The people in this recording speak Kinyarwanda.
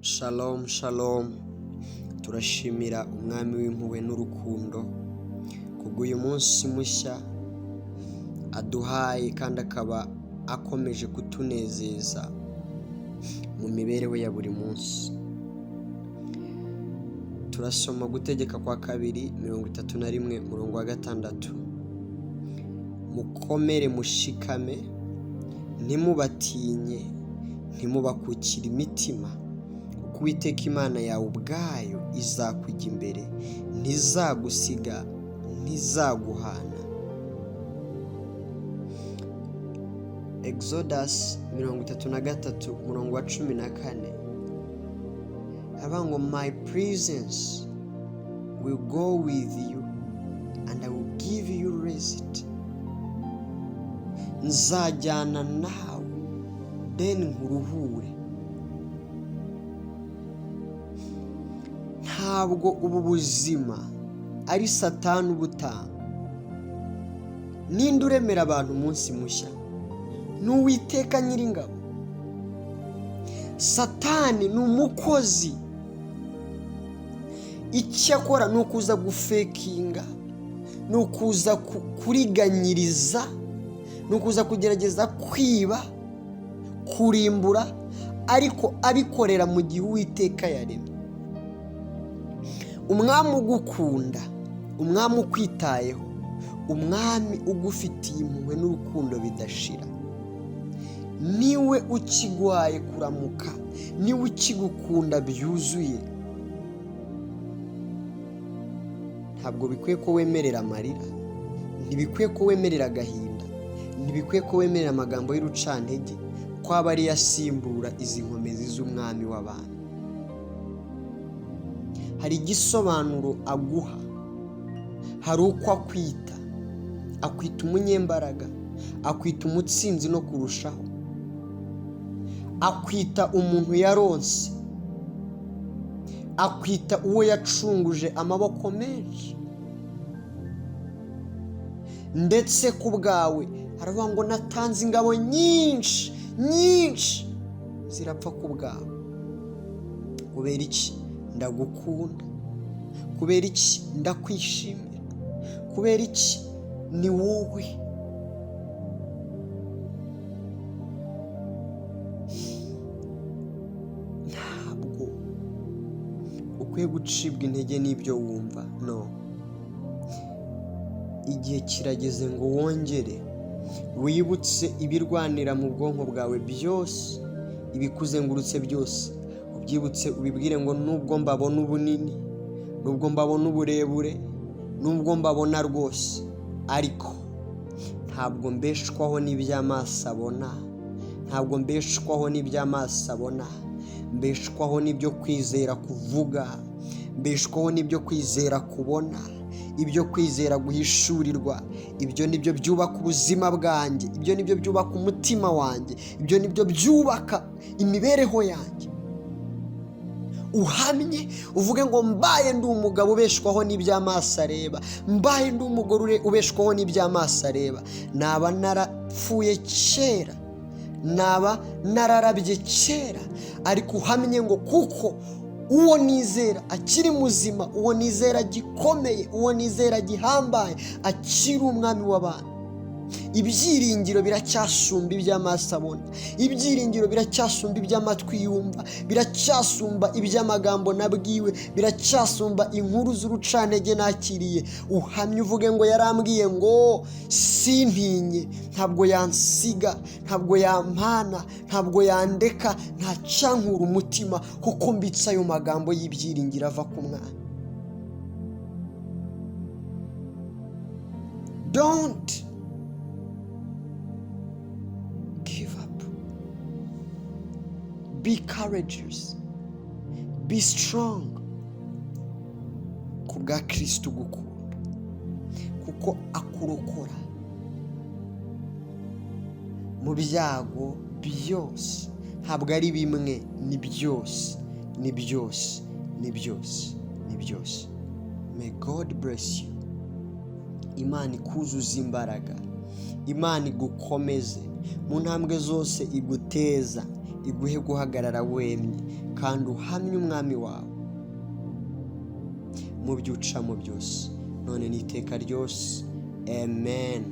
Shalom shalom, turashimira umwami w'impuhwe n'urukundo kubw'uyu munsi mushya aduhaye kandi akaba akomeje kutunezeza mu mibereho ya buri munsi. Turasoma Gutegeka kwa 2:31-6. Mukomere mushikame, ntimubatinye, ntimubakukire imitima, kuko Uwiteka Imana yawe ubwayo izakujya imbere, ntizagusiga, ntizaguhana. Exodus 33:14 haba ngo my presence will go with you and I will give you rest. Nzajyana nawe then nkuruhure. Ntabwo ubu buzima ari Satani ubutanga. Ninde uremera abantu umunsi mushya? N'Uwiteka Nyiringabo. Satani ni umukozi. Icyo akora ni ukuza gufekinga, ni ukuza kuriganyiriza, ni ukuza kugerageza kwiba, kurimbura, ariko abikorera mu gihe Uwiteka yaremye. Umwami ugukunda, umwami ukwitayeho, umwami ugufitiye impuhwe n'urukundo bidashira, niwe ukigwaye kuramuka, niwe ukigukunda byuzuye. Ntabwo bikwiye ko wemerera amarira, ntibikwiye ko wemerera agahinda, ntibikwiye ko wemerera amagambo y'urucantege ko aba ari yasimbura izi nkomezi z'umwami w'abantu. Hari igisobanuro aguha, hari uko akwita, akwita umunyembaraga, akwita umutsinzi no kurushaho, akwita umuntu yaronse, akwita uwo yacunguje amaboko menshi. Ndetse ku bwawe haravuga ngo natanze ingabo nyinshi zirapfa ku bwawe. Kubera iki? Ndagukunda. Kubera iki? Ndakwishimira. Kubera iki? Ni wowe. Ntabwo ukwiye gucibwa intege n'ibyo wumva, no. Igihe kirageze ngo wongere wibutse ibirwanira mu bwonko bwawe byose, ibikuzengurutse byose, ubyibutse ubibwire ngo nubwo mbabona ubunini, nubwo mbabona uburebure, nubwo mbabona rwose, ariko ntabwo mbeshwaho n'iby'amaso abona, ntabwo mbeshwaho n'iby'amaso abona, mbeshwaho n'ibyo kwizera kuvuga, mbeshwaho n'ibyo kwizera kubona, ibyo kwizera guhishurirwa. Ibyo nibyo byubaka ubuzima bwanjye, ibyo nibyo byubaka umutima wanjye, ibyo nibyo byubaka imibereho yanjye. Uhamye uvuge ngo mbaye ndi umugabo ubeshwaho n'iby'amaso areba, mbaye ndi umugore ubeshwaho n'iby'amaso areba, naba narapfuye kera, naba nararabye kera. Ariko uhamye ngo kuko uwo nizera akiri muzima, uwo nizera gikomeye, uwo nizera gihambaye, akiri umwami w'abantu. Ibyiringiro biracyasumba iby'amaso abona, ibyiringiro biracyasumba iby'amatwi yumva, biracyasumba iby'amagambo nabwiwe, biracyasumba inkuru z'urucantege nakiriye. Uhamye uvuge ngo yarambwiye ngo sintinye, ntabwo yansiga, ntabwo yampana, ntabwo yandeka, ntacankura umutima, kuko mbitse ayo magambo y'ibyiringiro ava ku mwana. Don't give up. Be courageous. Be strong. Kubwa Kristo gukunda, kuko akurokora mu byago byose. Ntabwo ari bimwe, ni byose, ni byose, ni byose, ni byose. May God bless you. Imana ikuzuza imbaraga, Imana igukomeze mu ntambwe zose iguteza, iguhe guhagarara wemye kandi uhamye umwami wawe mu byo ucamo byose, none n'iteka ryose. Amen.